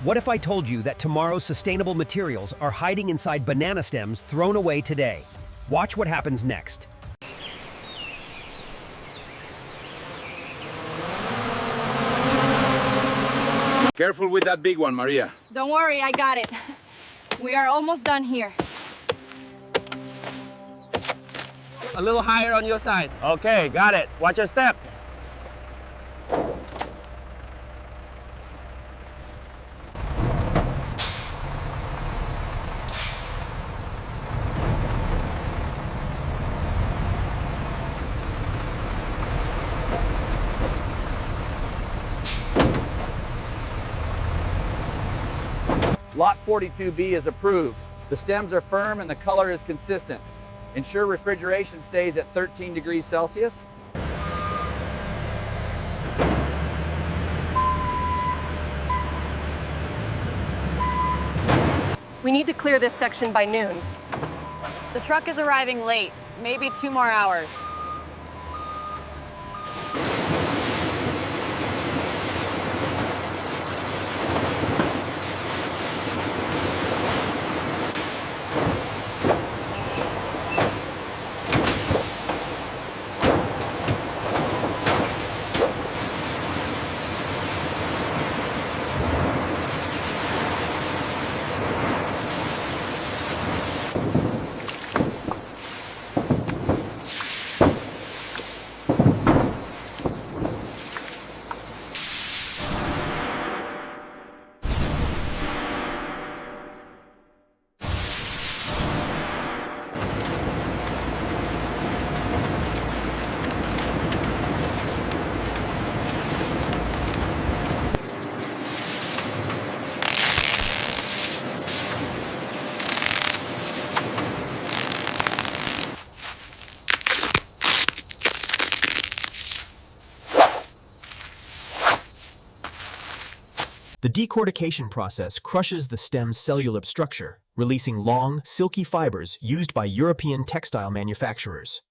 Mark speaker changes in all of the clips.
Speaker 1: What if I told you that tomorrow's sustainable materials are hiding inside banana stems thrown away today? Watch what happens next.
Speaker 2: Careful with that big one, Maria.
Speaker 3: Don't worry, I got it. We are almost done here.
Speaker 4: A little higher on your side.
Speaker 5: Okay, got it. Watch your step.
Speaker 6: Lot 42B is approved. The stems are firm and the color is consistent. Ensure refrigeration stays at 13 degrees Celsius.
Speaker 7: We need to clear this section by noon.
Speaker 3: The truck is arriving late. Maybe 2 more hours.
Speaker 1: The decortication process crushes the stem's cellular structure, releasing long, silky fibers used by European textile manufacturers.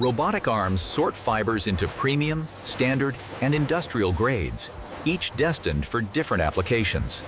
Speaker 8: Robotic arms sort fibers into premium, standard, and industrial grades, each destined for different applications.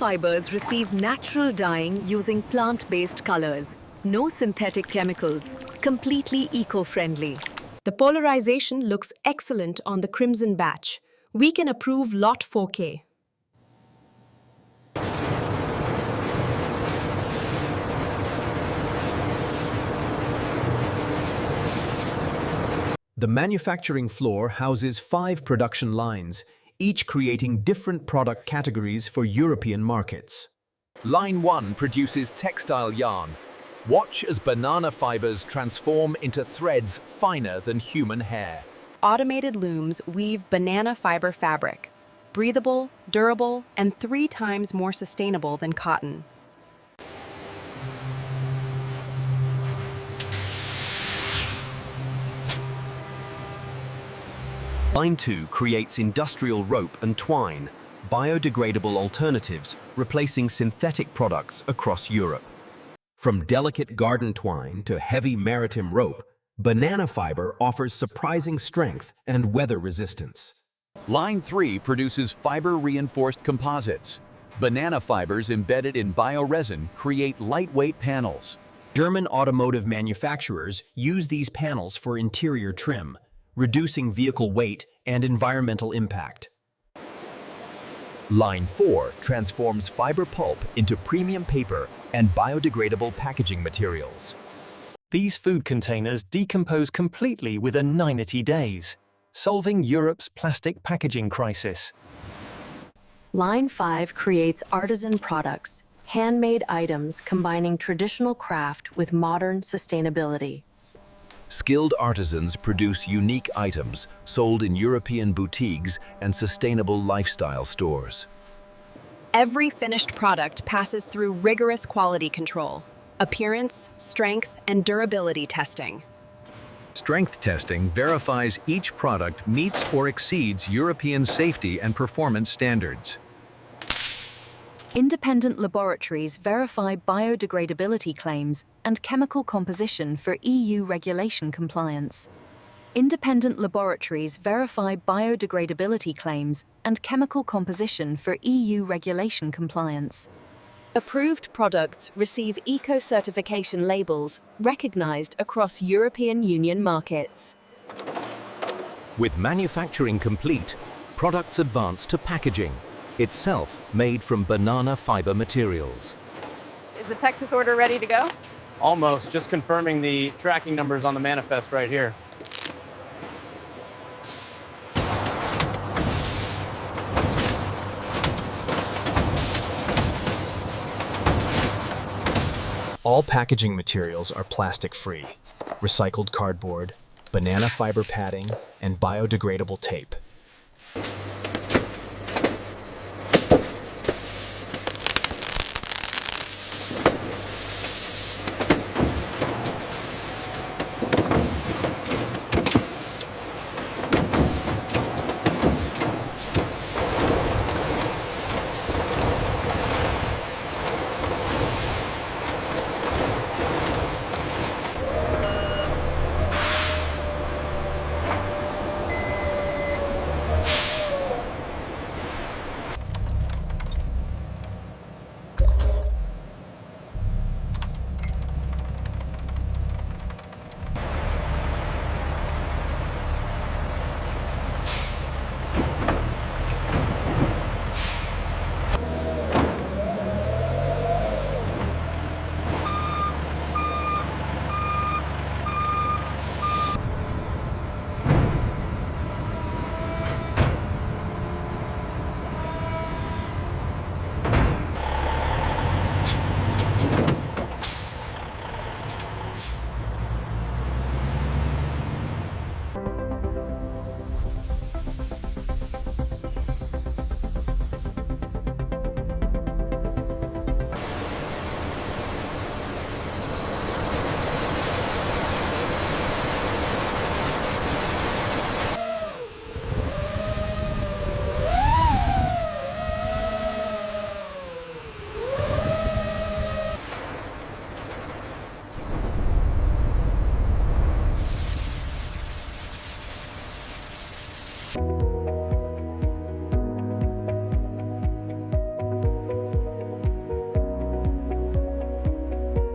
Speaker 9: fibers receive natural dyeing using plant-based colors. No synthetic chemicals. Completely eco-friendly.
Speaker 7: The polarization looks excellent on the crimson batch. We can approve lot 4K.
Speaker 1: The manufacturing floor houses 5 production lines, each creating different product categories for European markets.
Speaker 10: Line 1 produces textile yarn. Watch as banana fibers transform into threads finer than human hair.
Speaker 11: Automated looms weave banana fiber fabric. Breathable, durable, and 3 times more sustainable than cotton.
Speaker 12: Line 2 creates industrial rope and twine, biodegradable alternatives replacing synthetic products across Europe.
Speaker 1: From delicate garden twine to heavy maritime rope, banana fiber offers surprising strength and weather resistance.
Speaker 10: Line 3 produces fiber-reinforced composites. Banana fibers embedded in bioresin create lightweight panels.
Speaker 1: German automotive manufacturers use these panels for interior trim, reducing vehicle weight and environmental impact.
Speaker 10: Line 4 transforms fiber pulp into premium paper and biodegradable packaging materials.
Speaker 13: These food containers decompose completely within 90 days, solving Europe's plastic packaging crisis.
Speaker 9: Line 5 creates artisan products, handmade items combining traditional craft with modern sustainability.
Speaker 10: Skilled artisans produce unique items sold in European boutiques and sustainable lifestyle stores.
Speaker 11: Every finished product passes through rigorous quality control, appearance, strength, and durability testing.
Speaker 8: Strength testing verifies each product meets or exceeds European safety and performance standards.
Speaker 9: Independent laboratories verify biodegradability claims and chemical composition for EU regulation compliance. Independent laboratories verify biodegradability claims and chemical composition for EU regulation compliance. Approved products receive eco-certification labels recognized across European Union markets.
Speaker 10: With manufacturing complete, products advance to packaging, itself made from banana fiber materials.
Speaker 3: Is the Texas order ready to go?
Speaker 5: Almost, just confirming the tracking numbers on the manifest right here.
Speaker 1: All packaging materials are plastic-free, recycled cardboard, banana fiber padding, and biodegradable tape.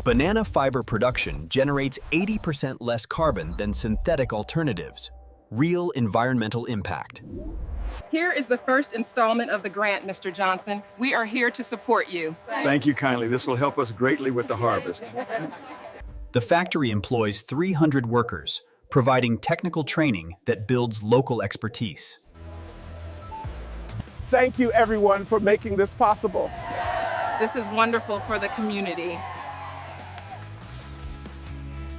Speaker 14: Banana fiber production generates 80% less carbon than synthetic alternatives. Real environmental impact.
Speaker 15: Here is the first installment of the grant, Mr. Johnson. We are here to support you.
Speaker 16: Thank you kindly. This will help us greatly with the harvest.
Speaker 1: The factory employs 300 workers, providing technical training that builds local expertise.
Speaker 17: Thank you, everyone, for making this possible.
Speaker 15: This is wonderful for the community.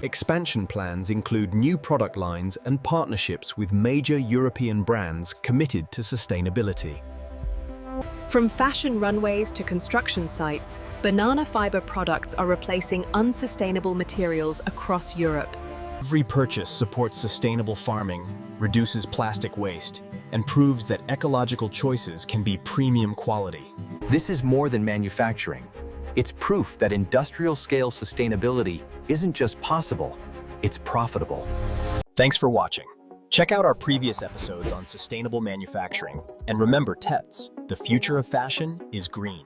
Speaker 1: Expansion plans include new product lines and partnerships with major European brands committed to sustainability.
Speaker 11: From fashion runways to construction sites, banana fiber products are replacing unsustainable materials across Europe.
Speaker 1: Every purchase supports sustainable farming, reduces plastic waste, and proves that ecological choices can be premium quality.
Speaker 18: This is more than manufacturing. It's proof that industrial-scale sustainability isn't just possible, it's profitable.
Speaker 1: Thanks for watching. Check out our previous episodes on sustainable manufacturing. And remember, TETS, the future of fashion is green.